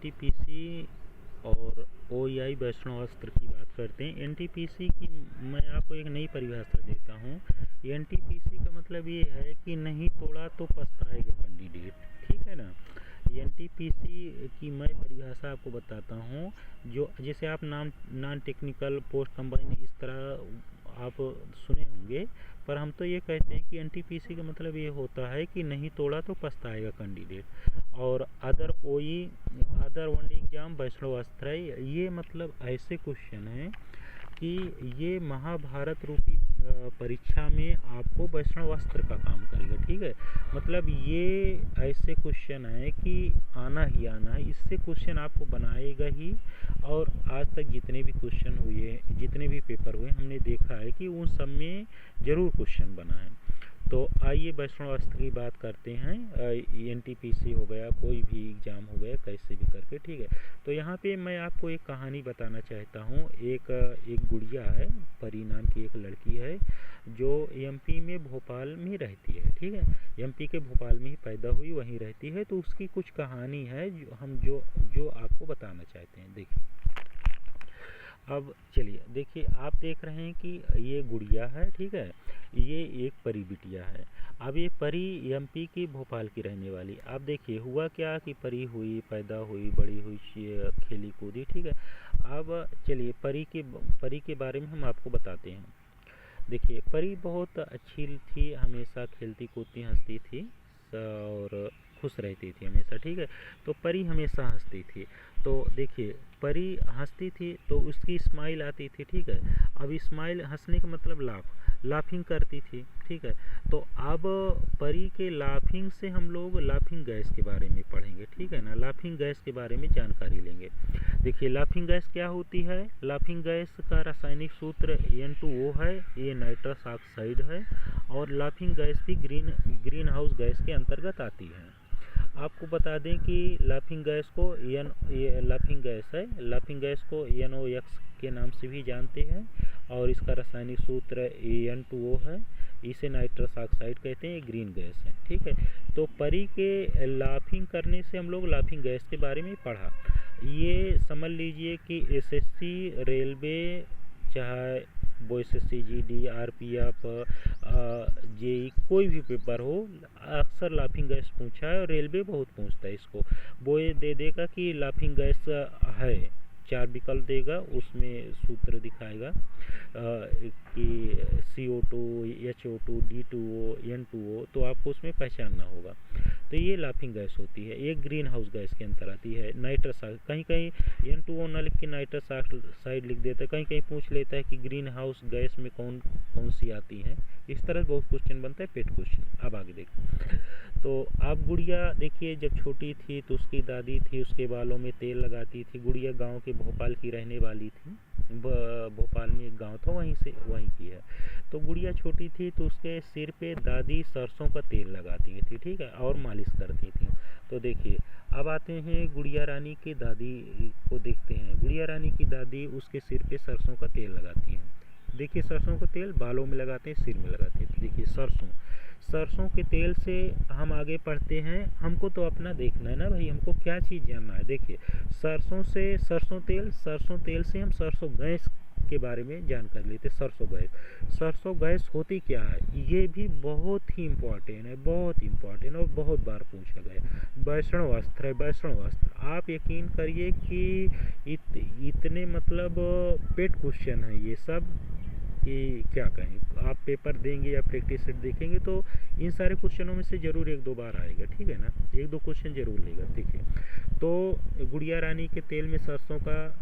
NTPC और ओईआई वैष्णव अस्त्र की बात करते हैं। एनटीपीसी की मैं आपको एक नई परिभाषा देता हूँ। एनटीपीसी का मतलब ये है कि नहीं तोड़ा तो पछताएगा कैंडिडेट, ठीक है ना। एनटीपीसी की मैं परिभाषा आपको बताता हूँ। जो जैसे आप नॉन टेक्निकल पोस्ट कंबाइन इस तरह आप सुने होंगे, पर हम तो ये कहते हैं कि एनटीपीसी का मतलब ये होता है कि नहीं तोड़ा तो पछताएगा कैंडिडेट। और अदर वन एग्जाम वैष्णव अस्त्र, ये मतलब ऐसे क्वेश्चन हैं कि ये महाभारत रूपी परीक्षा में आपको वैष्णव अस्त्र का काम करेगा, ठीक है। मतलब ये ऐसे क्वेश्चन है कि आना ही आना है, इससे क्वेश्चन आपको बनाएगा ही। और आज तक जितने भी क्वेश्चन हुए, जितने भी पेपर हुए, हमने देखा है कि उन सब में ज़रूर क्वेश्चन बना है। तो आइए वैष्णव अस्त्र की बात करते हैं। एनटीपीसी हो गया, कोई भी एग्ज़ाम हो गया, कैसे भी करके, ठीक है। तो यहाँ पे मैं आपको एक कहानी बताना चाहता हूँ। एक गुड़िया है, परी नाम की एक लड़की है, जो एमपी में भोपाल में रहती है, ठीक है। एमपी के भोपाल में ही पैदा हुई, वहीं रहती है। तो उसकी कुछ कहानी है जो आपको बताना चाहते हैं। देखिए, अब चलिए देखिए, आप देख रहे हैं कि ये गुड़िया है, ठीक है। ये एक परी बिटिया है। अब ये परी एमपी की भोपाल की रहने वाली। अब देखिए हुआ क्या कि परी हुई, पैदा हुई, बड़ी हुई, खेली कूदी, ठीक है। अब चलिए परी के बारे में हम आपको बताते हैं। देखिए, परी बहुत अच्छी थी, हमेशा खेलती कूदती हंसती थी और खुश रहती थी हमेशा, ठीक है। तो परी हमेशा हंसती थी। तो देखिए, परी हंसती थी तो उसकी स्माइल आती थी, ठीक है। अब स्माइल, हंसने का मतलब लाफिंग करती थी, ठीक है। तो अब परी के लाफिंग से हम लोग लाफिंग गैस के बारे में पढ़ेंगे, ठीक है ना। लाफिंग गैस के बारे में जानकारी लेंगे। देखिए, लाफिंग गैस क्या होती है। लाफिंग गैस का रासायनिक सूत्र N2O है, ये नाइट्रस ऑक्साइड है। और लाफिंग गैस भी ग्रीन हाउस गैस के अंतर्गत आती है। आपको बता दें कि लाफिंग गैस को लाफिंग गैस को NOx के नाम से भी जानते हैं। और इसका रासायनिक सूत्र N2O है, इसे नाइट्रस ऑक्साइड कहते हैं, ये ग्रीन गैस है, ठीक है। तो परी के लाफिंग करने से हम लोग लाफिंग गैस के बारे में पढ़ा। ये समझ लीजिए कि SSC, रेलवे, चाहे वो SSC GD, RPF, JEE, कोई भी पेपर हो, अक्सर लाफिंग गैस पूछा है। और रेलवे बहुत पूछता है इसको। वो ये दे देगा कि लाफिंग गैस है, 4 विकल्प देगा, उसमें सूत्र दिखाएगा कि CO2, HO2, D2O, N2O, तो आपको उसमें पहचानना होगा। तो ये लाफिंग गैस होती है, ये ग्रीन हाउस गैस के अंतर आती है। नाइट्रस, कहीं कहीं N2O ना लिख के नाइट्रस ऑक्साइड लिख देता है, कहीं कहीं पूछ लेता है कि ग्रीन हाउस गैस में कौन कौन सी आती है। इस तरह बहुत क्वेश्चन बनता है, पेट क्वेश्चन। अब आगे देखिए। तो अब गुड़िया देखिए, जब छोटी थी तो उसकी दादी थी, उसके बालों में तेल लगाती थी। गुड़िया गांव के भोपाल की रहने वाली थी। भोपाल में एक गांव था, वहीं की है। तो गुड़िया छोटी थी तो उसके सिर पे दादी सरसों का तेल लगाती थी, ठीक है, और मालिश करती थी। तो देखिए, अब आते हैं गुड़िया रानी की दादी को देखते हैं। गुड़िया रानी की दादी उसके सिर पे सरसों का तेल लगाती हैं। देखिए, सरसों का तेल बालों में लगाते हैं, सिर में लगाते हैं। तो देखिए, सरसों के तेल से हम आगे पढ़ते हैं। हमको तो अपना देखना है ना भाई, हमको क्या चीज़ जानना है। देखिए, सरसों तेल से हम सरसों गैस के बारे में जानकारी लेते। सरसों गैस होती क्या है, ये भी बहुत ही इम्पोर्टेंट है, बहुत इम्पोर्टेंट, और बहुत बार पूछा गया। वैष्णव अस्त्र आप यकीन करिए कि इतने मतलब पेट क्वेश्चन है ये सब कि क्या कहें। आप पेपर देंगे या प्रैक्टिस सेट देखेंगे तो इन सारे क्वेश्चनों में से ज़रूर 1-2 बार आएगा, ठीक है ना। 1-2 क्वेश्चन ज़रूर लेगा। देखिए, तो गुड़िया रानी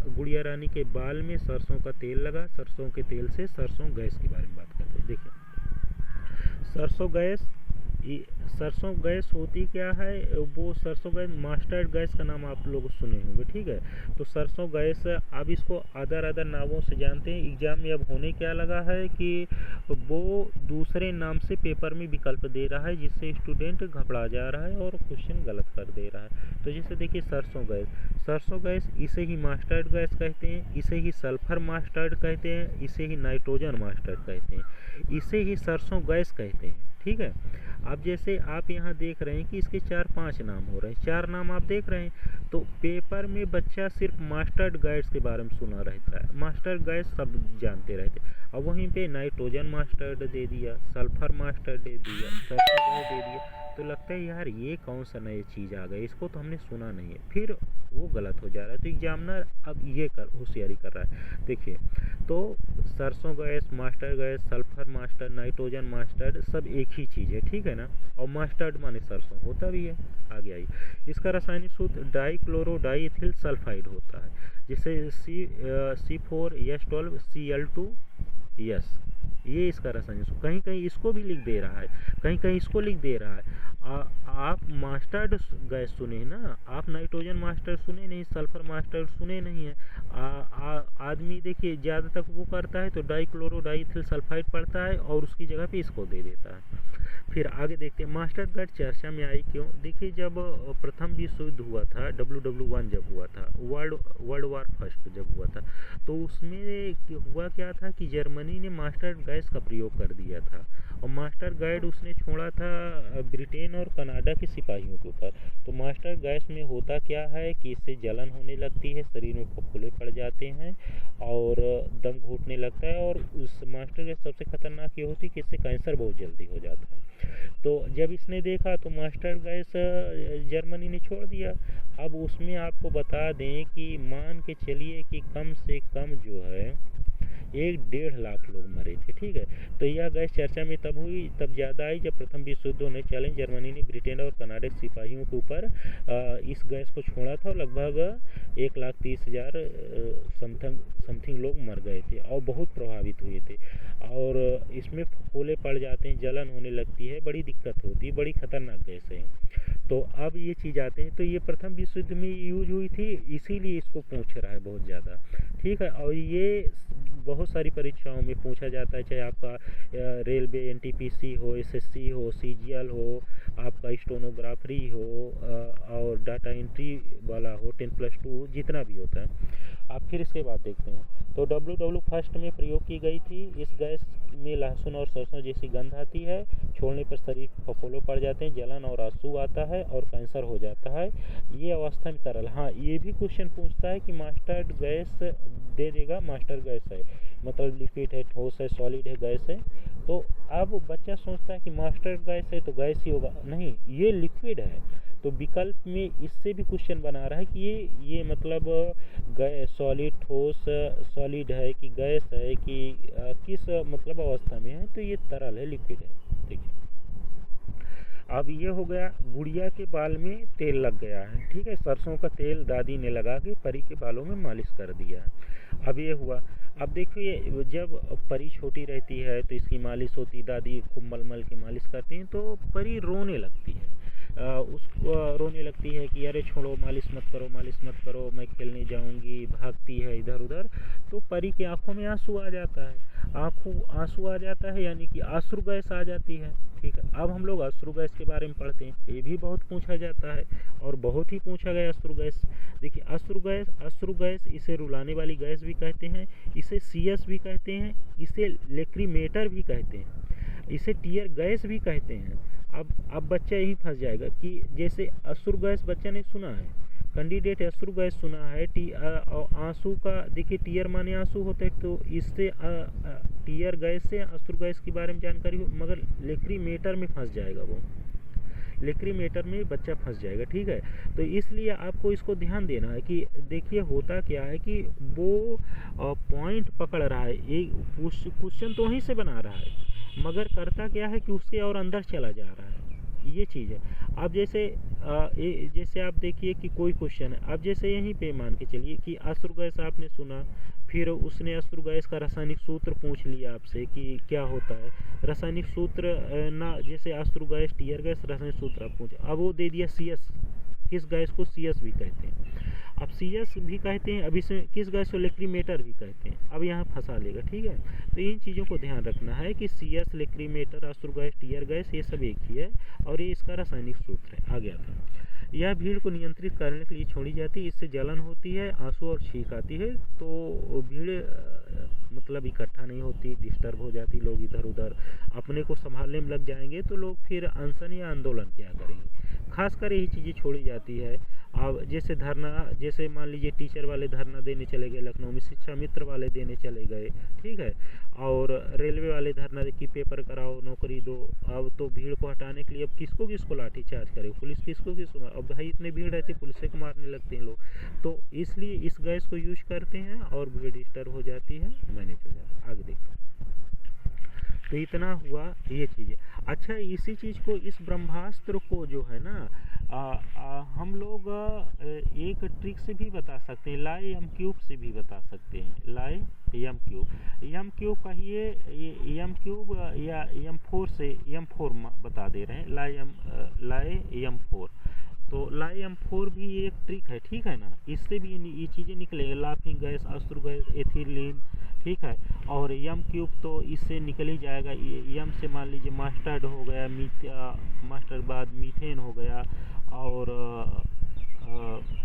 गुड़िया रानी के बाल में सरसों का तेल लगा। सरसों के तेल से सरसों गैस के बारे में बात करते हैं। देखिए, सरसों गैस होती क्या है। वो सरसों गैस, मस्टर्ड गैस का नाम आप लोग सुने होंगे, ठीक है। तो सरसों गैस, अब इसको अदर नामों से जानते हैं। एग्जाम में अब होने क्या लगा है कि वो दूसरे नाम से पेपर में विकल्प दे रहा है, जिससे स्टूडेंट घबरा जा रहा है और क्वेश्चन गलत कर दे रहा है। तो जैसे देखिए, सरसों गैस इसे ही मस्टर्ड गैस कहते हैं, इसे ही सल्फर मस्टर्ड कहते हैं, इसे ही नाइट्रोजन मस्टर्ड कहते हैं, इसे ही सरसों गैस कहते हैं, ठीक है। अब जैसे आप यहाँ देख रहे हैं कि इसके 4-5 नाम हो रहे हैं, 4 नाम आप देख रहे हैं। तो पेपर में बच्चा सिर्फ मास्टर्ड गैस के बारे में सुना रहता है, मास्टर्ड गैस सब जानते रहते हैं। अब वहीं पे नाइट्रोजन मास्टर्ड दे दिया, सल्फर मास्टर्ड दे दिया, सरफेस गैस दे दिया, तो लगता है यार ये कौन सा नई चीज़ आ गई, इसको तो हमने सुना नहीं है, फिर वो गलत हो जा रहा है। तो एग्जामिनर अब ये कर होशियारी कर रहा है। देखिए, तो सरसों gas, mastered gas, sulphur mastered, nitrogen mastered सब एक ही चीज़ है, ठीक है ना। और मास्टर्ड माने सरसों होता भी है। आगे आई, इसका रासायनिक सूत्र डाइक्लोरोडाइथिल सल्फाइड होता है, जिसे C4H12Cl2S, ये इसका रासायनिक सूत्र। कहीं कहीं इसको भी लिख दे रहा है, कहीं कहीं इसको लिख दे रहा है। आप मास्टर्ड गैस सुने ना, आप नाइट्रोजन मास्टर्ड सुने नहीं, सल्फर मास्टर्ड सुने नहीं है। आदमी देखिए ज़्यादा तक वो करता है तो डाइक्लोरोडाइथिल सल्फाइड पढ़ता है और उसकी जगह पे इसको दे देता है। फिर आगे देखते हैं मास्टर्ड गैस चर्चा में आई क्यों। देखिए, जब प्रथम विश्व युद्ध हुआ था, WW1 जब हुआ था, वर्ल्ड वार फर्स्ट जब हुआ था, तो उसमें हुआ क्या था कि जर्मनी ने मास्टर्ड गैस का प्रयोग कर दिया था। और मास्टर्ड गैस उसने छोड़ा था ब्रिटेन और कनाडा के सिपाहियों के ऊपर। तो मास्टर्ड गैस में होता क्या है कि इससे जलन होने लगती है, शरीर में फफोले पड़ जाते हैं और दम घुटने लगता है। और उस मास्टर्ड गैस सबसे खतरनाक ये होती है कि इससे कैंसर बहुत जल्दी हो जाता है। तो जब इसने देखा तो मास्टर्ड गैस जर्मनी ने छोड़ दिया। अब उसमें आपको बता दें कि मान के चलिए कि कम से कम जो है 1-1.5 लाख लोग मरे थे, ठीक है। तो यह गैस चर्चा में तब हुई, तब ज़्यादा आई जब प्रथम विश्व युद्ध होने चले। जर्मनी ने ब्रिटेन और कनाडा के सिपाहियों के ऊपर इस गैस को छोड़ा था और लगभग 1,30,000 समथिंग लोग मर गए थे और बहुत प्रभावित हुए थे। और इसमें फफोले पड़ जाते हैं, जलन होने लगती है, बड़ी दिक्कत होती है, बड़ी खतरनाक गैस है। तो अब ये चीज़ आते हैं, तो ये प्रथम विश्व युद्ध में यूज हुई थी, इसीलिए इसको पूछ रहा है बहुत ज़्यादा, ठीक है। और ये बहुत सारी परीक्षाओं में पूछा जाता है, चाहे आपका रेलवे NTPC हो, SSC हो, CGL हो, आपका स्टेनोग्राफरी हो और डाटा एंट्री वाला हो, 10+2 जितना भी होता है। आप फिर इसके बाद देखते हैं तो WW फर्स्ट में प्रयोग की गई थी। इस गैस में लहसुन और सरसों जैसी गंध आती है, छोड़ने पर शरीर फफोले पड़ जाते हैं, जलन और आंसू आता है और कैंसर हो जाता है। ये अवस्था में तरल। हाँ, ये भी क्वेश्चन पूछता है कि मास्टर्ड गैस दे देगा, मास्टर्ड गैस है मतलब लिक्विड है, ठोस है, सॉलिड है, गैस है। तो अब बच्चा सोचता है कि मास्टर्ड गैस है तो गैस ही होगा, नहीं, ये लिक्विड है। तो विकल्प में इससे भी क्वेश्चन बना रहा है कि ये मतलब गैस, सॉलिड, ठोस, सॉलिड है कि गैस है कि किस मतलब अवस्था में है। तो ये तरल है, लिक्विड है। देखिए, अब ये हो गया, गुड़िया के बाल में तेल लग गया है, ठीक है। सरसों का तेल दादी ने लगा के परी के बालों में मालिश कर दिया। अब ये हुआ। अब देखिए, जब परी छोटी रहती है तो इसकी मालिश होती, दादी खूब मल के मालिश करती हैं, तो परी रोने लगती है। उसको रोने लगती है कि अरे छोड़ो, मालिश मत करो, मालिश मत करो, मैं खेलने जाऊंगी, भागती है इधर उधर। तो परी की आंखों में आंसू आ जाता है, आंसू आ जाता है, यानी कि अश्रु गैस आ जाती है, ठीक है। अब हम लोग अश्रु गैस के बारे में पढ़ते हैं, ये भी बहुत पूछा जाता है और बहुत ही पूछा गया अश्रु गैस। देखिए, अश्रु गैस इसे रुलाने वाली गैस भी कहते हैं, इसे CS भी कहते हैं, इसे लेक्रीमेटर भी कहते हैं, इसे टीयर गैस भी कहते हैं। अब बच्चा यही फंस जाएगा कि जैसे अश्रु गैस बच्चा ने सुना है, कैंडिडेट अश्रु गैस सुना है, आंसू का देखिए, टीयर माने आंसू होते हैं, तो इससे टीयर गैस से अश्रु गैस के बारे में जानकारी हो, मगर लेक्रीमेटर में फंस जाएगा, वो लेक्रीमेटर में बच्चा फंस जाएगा, ठीक है। तो इसलिए आपको इसको ध्यान देना है कि देखिए होता क्या है कि वो पॉइंट पकड़ रहा है, एक क्वेश्चन तो वहीं से बना रहा है, मगर करता क्या है कि उसके और अंदर चला जा रहा है, ये चीज़ है। अब जैसे आप देखिए कि कोई क्वेश्चन है, अब जैसे यहीं पे मान के चलिए कि अश्रु गैस आपने सुना, फिर उसने अश्रु गैस का रासायनिक सूत्र पूछ लिया आपसे कि क्या होता है। रासायनिक सूत्र ना, जैसे अश्रु गैस, टीयर गैस, रासायनिक सूत्र आप पूछे, अब वो दे दिया CS, किस गैस को CS भी कहते हैं। अब CS भी कहते हैं, अब इसमें किस गैस को लेक्रीमेटर भी कहते हैं। अब यहाँ फंसा लेगा, ठीक है। तो इन चीज़ों को ध्यान रखना है कि CS, लेक्रीमेटर, अश्रु गैस, टीयर गैस, ये सब एक ही है और ये इसका रासायनिक सूत्र है। आगे आता है, यह भीड़ को नियंत्रित करने के लिए छोड़ी जाती है। इससे जलन होती है, आंसू और छींक आती है। तो भीड़ मतलब इकट्ठा नहीं होती, डिस्टर्ब हो जाती, लोग इधर उधर अपने को संभालने में लग जाएंगे तो लोग फिर अनशन या आंदोलन क्या करेंगे। खासकर यही चीज़ें छोड़ी जाती है। अब जैसे धरना, जैसे मान लीजिए टीचर वाले धरना देने चले गए लखनऊ में, शिक्षा मित्र वाले देने चले गए, ठीक है, और रेलवे वाले धरना कि पेपर कराओ, नौकरी दो। अब तो भीड़ को हटाने के लिए अब किसको किसको लाठी चार्ज करे, पुलिस किसको किसको, अब भाई इतने भीड़ रहती है पुलिस को मारने लगते हैं लोग। तो इसलिए इस गैस को यूज करते हैं और भीड़ डिस्टर्ब हो जाती है, मैनेज हो जाता है। आगे देखो, तो इतना हुआ ये चीज़ें। अच्छा, इसी चीज़ को, इस ब्रह्मास्त्र को जो है ना हम लोग एक ट्रिक से भी बता सकते हैं, लाए एम क्यूब से भी बता सकते हैं। लाए एम क्यूब कहिए, एम क्यूब या M4 से, M4 बता दे रहे हैं, लाए M4। तो लाए M4 भी एक ट्रिक है, ठीक है ना, इससे भी ये चीज़ें निकलेंगे, लाफिंग गैस, अश्रु गैस, एथिलीन, ठीक है। और एम क्यूब तो इससे निकल ही जाएगा। एम से मान लीजिए मस्टर्ड हो गया, मस्टर्ड बाद मीथेन हो गया, और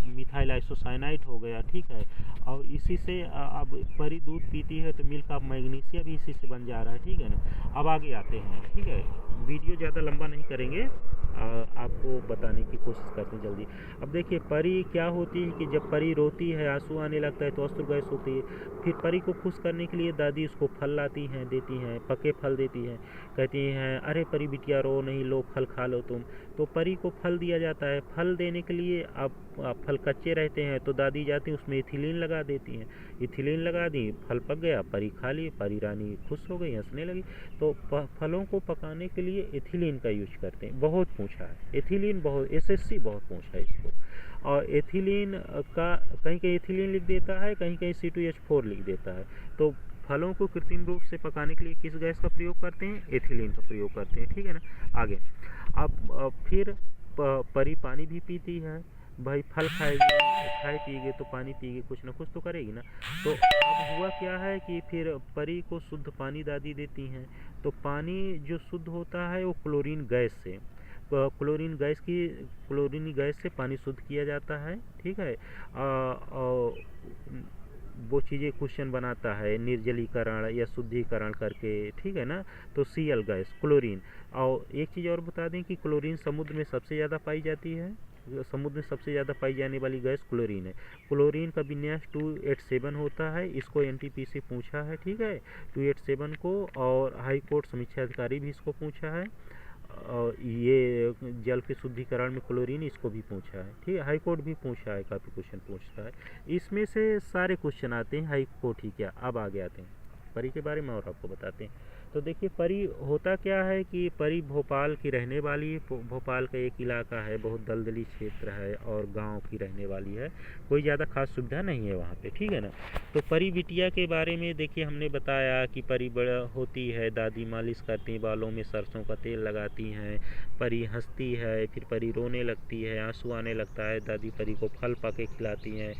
मिथाइल आइसोसाइनाइड हो गया, ठीक है। और इसी से अब परी दूध पीती है तो मिल्क ऑफ मैग्नीशिया भी इसी से बन जा रहा है, ठीक है ना। अब आगे आते हैं, ठीक है, वीडियो ज़्यादा लंबा नहीं करेंगे, आपको बताने की कोशिश करते हैं जल्दी। अब देखिए, परी क्या होती है कि जब परी रोती है, आंसू आने लगता है तो अश्रु गैस होती है। फिर परी को खुश करने के लिए दादी उसको फल लाती हैं, देती हैं, पके फल देती हैं, कहती हैं अरे परी बिटिया रो नहीं, लो फल खा लो तुम। तो परी को फल दिया जाता है। फल देने के लिए अब फल कच्चे रहते हैं तो दादी जाती हैं उसमें इथिलीन लगा देती हैं, इथिलीन लगा दी, फल पक गया, परी खा ली, परी रानी खुश हो गई, हंसने लगी। तो फलों को पकाने के लिए एथिलीन का यूज करते हैं। बहुत पूछा है एथिलीन, बहुत SSC बहुत पूछा है इसको। और एथिलीन का कहीं कहीं एथिलीन लिख देता है, कहीं कहीं C2H4 लिख देता है। तो फलों को कृत्रिम रूप से पकाने के लिए किस गैस का प्रयोग करते हैं? एथिलीन का प्रयोग करते हैं, ठीक है ना। आगे अब फिर परी पानी भी पीती है। भाई फल खाएगी, खाए पिएगी तो पानी पिएगी, कुछ ना कुछ तो करेगी ना। तो अब हुआ क्या है कि फिर परी को शुद्ध पानी दादी देती हैं। तो पानी जो शुद्ध होता है वो क्लोरीन गैस से, क्लोरीन गैस से पानी शुद्ध किया जाता है, ठीक है। वो चीज़ें क्वेश्चन बनाता है निर्जलीकरण या शुद्धिकरण करके, ठीक है ना। तो Cl गैस, क्लोरीन। और एक चीज़ और बता दें कि क्लोरीन समुद्र में सबसे ज़्यादा पाई जाती है। समुद्र में सबसे ज़्यादा पाई जाने वाली गैस क्लोरीन है। क्लोरीन का विन्यास 287 होता है। इसको NTPC पूछा है, ठीक है, 287 को। और हाई कोर्ट समीक्षा अधिकारी भी इसको पूछा है। और ये जल के शुद्धिकरण में क्लोरीन, इसको भी पूछा है, ठीक है। हाई कोर्ट भी पूछा है, काफ़ी क्वेश्चन पूछता है। इसमें से सारे क्वेश्चन आते हैं हाई कोर्ट ही क्या। अब आगे आते हैं परी के बारे में और आपको बताते हैं। तो देखिए, परी होता क्या है कि परी भोपाल की रहने वाली है। भोपाल का एक इलाका है, बहुत दलदली क्षेत्र है और गांव की रहने वाली है, कोई ज़्यादा खास सुविधा नहीं है वहाँ पे, ठीक है ना। तो परी बिटिया के बारे में देखिए, हमने बताया कि परी बड़ा होती है, दादी मालिश करती हैं, बालों में सरसों का तेल लगाती हैं, परी हंसती है, फिर परी रोने लगती है, आंसू आने लगता है, दादी परी को फल पके खिलाती हैं,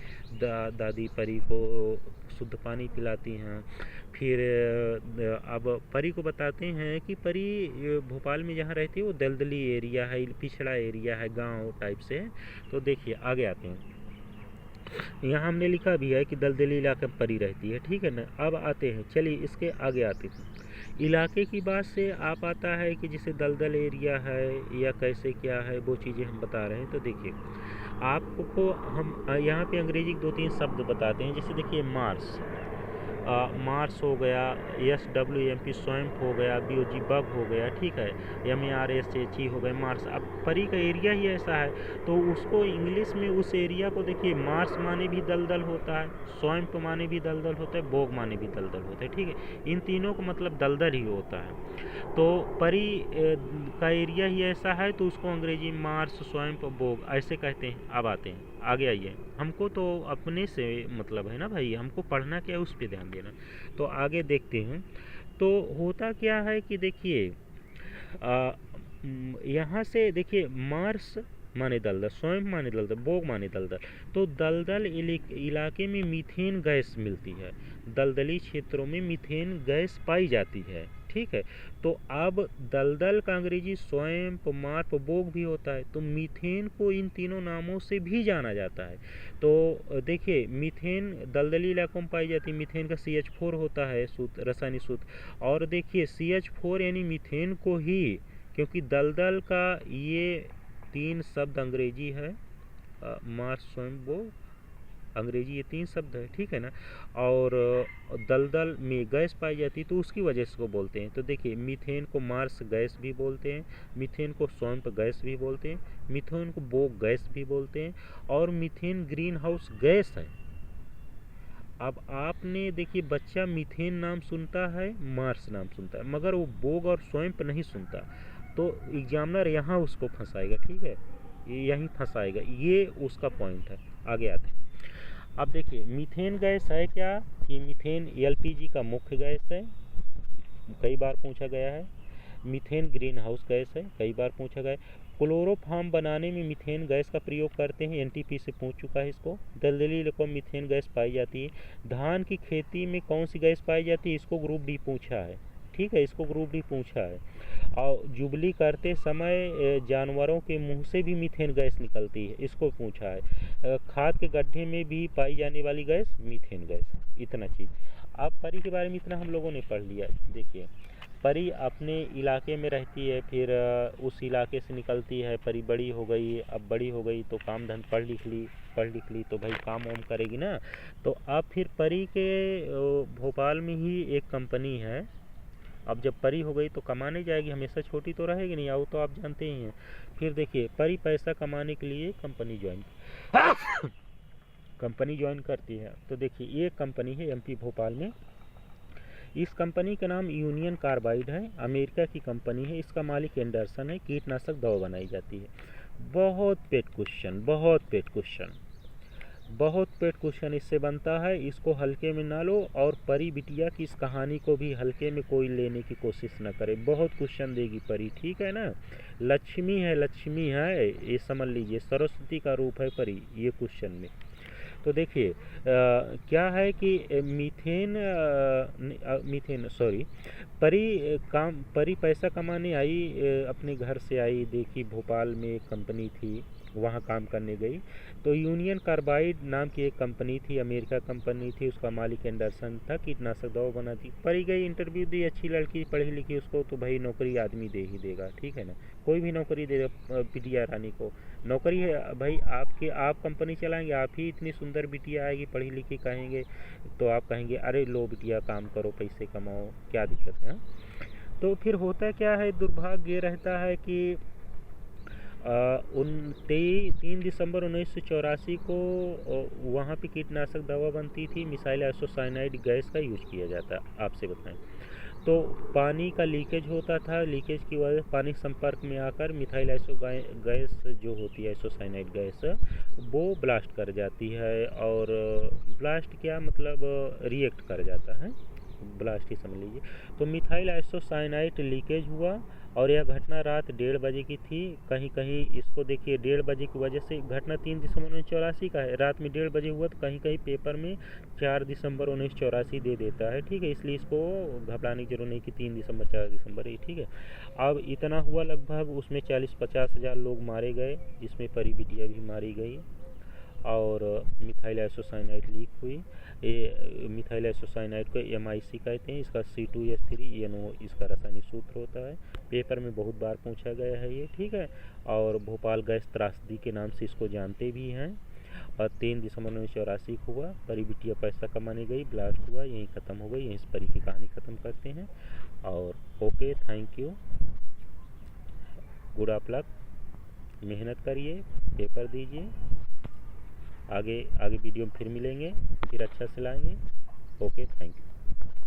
दादी परी को शुद्ध पानी पिलाती हैं। फिर अब परी को बताते हैं कि परी भोपाल में जहाँ रहती है वो दलदली एरिया है, पिछड़ा एरिया है, गांव टाइप से। तो देखिए आगे आते हैं। यहाँ हमने लिखा भी है कि दलदली इलाके में परी रहती है, ठीक है ना। अब आते हैं, चलिए इसके आगे आते हैं। इलाके की बात से आप आता है कि जैसे दलदल एरिया है या कैसे क्या है, वो चीज़ें हम बता रहे हैं। तो देखिए, आपको हम यहाँ पे अंग्रेजी 2-3 शब्द बताते हैं। जैसे देखिए, मार्स हो गया, SWMP स्वैम्प हो गया, BOG बग हो गया, ठीक है, MARSHE हो गया, मार्स। अब परी का एरिया ही ऐसा है तो उसको इंग्लिश में उस एरिया को देखिए, मार्स माने भी दलदल होता है, स्वैम्प माने भी दलदल होता है, बोग माने भी दलदल होता है, ठीक है। इन तीनों का मतलब दलदल ही होता है। तो परी का एरिया ही ऐसा है तो उसको अंग्रेजी मार्स, स्वैम्प, बोग ऐसे कहते हैं। अब आते हैं, आगे आइए। हमको तो अपने से मतलब है ना भाई, हमको पढ़ना क्या है उस पर ध्यान देना। तो आगे देखते हैं। तो होता क्या है कि देखिए, यहाँ से देखिए, मार्स माने दलदल, स्वयं माने दलदल, बोग माने दलदल। तो दलदल इलाके में मीथेन गैस मिलती है, दलदली क्षेत्रों में मीथेन गैस पाई जाती है, ठीक है। तो अब दलदल का अंग्रेजी स्वैम्प, मार्प, बोग भी होता है। तो मीथेन को इन तीनों नामों से भी जाना जाता है। तो देखिए, मीथेन दलदली इलाकों में पाई जाती है। मीथेन का CH4 होता है सूत्र, रासायनिक सूत्र। और देखिए CH4 यानी मीथेन को ही, क्योंकि दलदल का ये 3 शब्द अंग्रेजी है, मार्प, स्वैम्प, बोग, अंग्रेजी ये 3 शब्द है, ठीक है ना। और दलदल में गैस पाई जाती है तो उसकी वजह से इसको बोलते हैं। तो देखिए, मीथेन को मार्स गैस भी बोलते हैं, मीथेन को स्वैम्प गैस भी बोलते हैं, मीथेन को बोग गैस भी बोलते हैं, और मीथेन ग्रीन हाउस गैस है। अब आपने देखिए, बच्चा मीथेन नाम सुनता है, मार्स नाम सुनता है, मगर वो बोग और स्वैम्प नहीं सुनता। तो एग्जामिनर यहाँ उसको फंसाएगा, ठीक है, यहीं फंसाएगा, ये उसका पॉइंट है। आगे आते हैं। अब देखिए, मीथेन गैस है क्या, कि मीथेन LPG का मुख्य गैस है, कई बार पूछा गया है। मीथेन ग्रीन हाउस गैस है, कई बार पूछा गया है। क्लोरोफॉर्म बनाने में मीथेन गैस का प्रयोग करते हैं, NTP से पूछ चुका है इसको। दलदली इलाकों में मीथेन गैस पाई जाती है। धान की खेती में कौन सी गैस पाई जाती है, इसको ग्रुप डी पूछा है, ठीक है, इसको ग्रुप डी पूछा है। और जुबली करते समय जानवरों के मुंह से भी मीथेन गैस निकलती है, इसको पूछा है। खाद के गड्ढे में भी पाई जाने वाली गैस मीथेन गैस। इतना चीज़। अब परी के बारे में इतना हम लोगों ने पढ़ लिया। देखिए, परी अपने इलाके में रहती है, फिर उस इलाके से निकलती है। परी बड़ी हो गई, अब बड़ी हो गई तो काम धंधा पढ़ लिख ली तो भाई काम वाम करेगी ना। तो अब फिर परी के भोपाल में ही एक कंपनी है। अब जब परी हो गई तो कमाने जाएगी, हमेशा छोटी तो रहेगी नहीं, आओ तो आप जानते ही हैं। फिर देखिए, परी पैसा कमाने के लिए कंपनी ज्वाइन करती है। तो देखिए, ये कंपनी है MP भोपाल में। इस कंपनी का नाम यूनियन कार्बाइड है, अमेरिका की कंपनी है। इसका मालिक एंडरसन है। कीटनाशक दवा बनाई जाती है। बहुत पेट क्वेश्चन इससे बनता है। इसको हल्के में ना लो, और परी बिटिया की इस कहानी को भी हल्के में कोई लेने की कोशिश ना करे। बहुत क्वेश्चन देगी परी, ठीक है ना। लक्ष्मी है, ये समझ लीजिए, सरस्वती का रूप है परी ये क्वेश्चन में। तो देखिए, क्या है कि परी पैसा कमाने आई, अपने घर से आई, देखी भोपाल में एक कंपनी थी, वहाँ काम करने गई। तो यूनियन कार्बाइड नाम की एक कंपनी थी, अमेरिका कंपनी थी, उसका मालिक एंडरसन था। कीटनाशक दवा बनाती। परी गई, इंटरव्यू दी, अच्छी लड़की, पढ़ी लिखी, उसको तो भाई नौकरी आदमी दे ही देगा, ठीक है ना। कोई भी नौकरी दे बिटिया रानी को नौकरी है भाई। आप कंपनी चलाएंगे, आप ही इतनी सुंदर बिटिया आएगी, पढ़ी लिखी, कहेंगे तो आप कहेंगे अरे लो बिटिया काम करो, पैसे कमाओ, क्या दिक्कत है। तो फिर होता क्या है, दुर्भाग्य ये रहता है कि 3 दिसंबर 1984 को वहाँ पे कीटनाशक दवा बनती थी। मिसाइल आइसोसाइनाइड गैस का यूज किया जाता है। आपसे बताएं तो पानी का लीकेज होता था। लीकेज की वजह से पानी संपर्क में आकर मिथाइल आइसो गैस जो होती है, आइसोसाइनाइड गैस, वो ब्लास्ट कर जाती है। और ब्लास्ट क्या मतलब, रिएक्ट कर जाता है, ब्लास्ट ही समझ लीजिए। तो मिथाइल आइसोसाइनाइड लीकेज हुआ, और यह घटना रात 1:30 बजे की थी। कहीं इसको देखिए, 1:30 बजे की वजह से, घटना 3 दिसंबर 1984 का है, रात में 1:30 बजे हुआ, तो कहीं पेपर में 4 दिसंबर 1984 दे देता है, ठीक है। इसलिए इसको घबराने की जरूरत नहीं कि 3 दिसंबर 4 दिसंबर ही, ठीक है। अब इतना हुआ लगभग, उसमें 40-50 हज़ार लोग मारे गए, जिसमें परी बिटिया भी मारी गई, और मिथाइल आइसोसाइनाइड लीक हुई। ये मिथाइल आइसोसाइनाइड को MIC कहते हैं। इसका C2H3NO इसका रासायनिक सूत्र होता है। पेपर में बहुत बार पूछा गया है ये, ठीक है। और भोपाल गैस त्रासदी के नाम से इसको जानते भी हैं। और 3 दिसंबर 1984 को हुआ। परी बिटिया पैसा कमाने गई, ब्लास्ट हुआ, यहीं ख़त्म हो गई। यहीं से परी की कहानी ख़त्म करते हैं। और okay, thank you, good of luck, मेहनत करिए, पेपर दीजिए। आगे वीडियो में फिर मिलेंगे, फिर अच्छा से लाएंगे। Okay, thank you.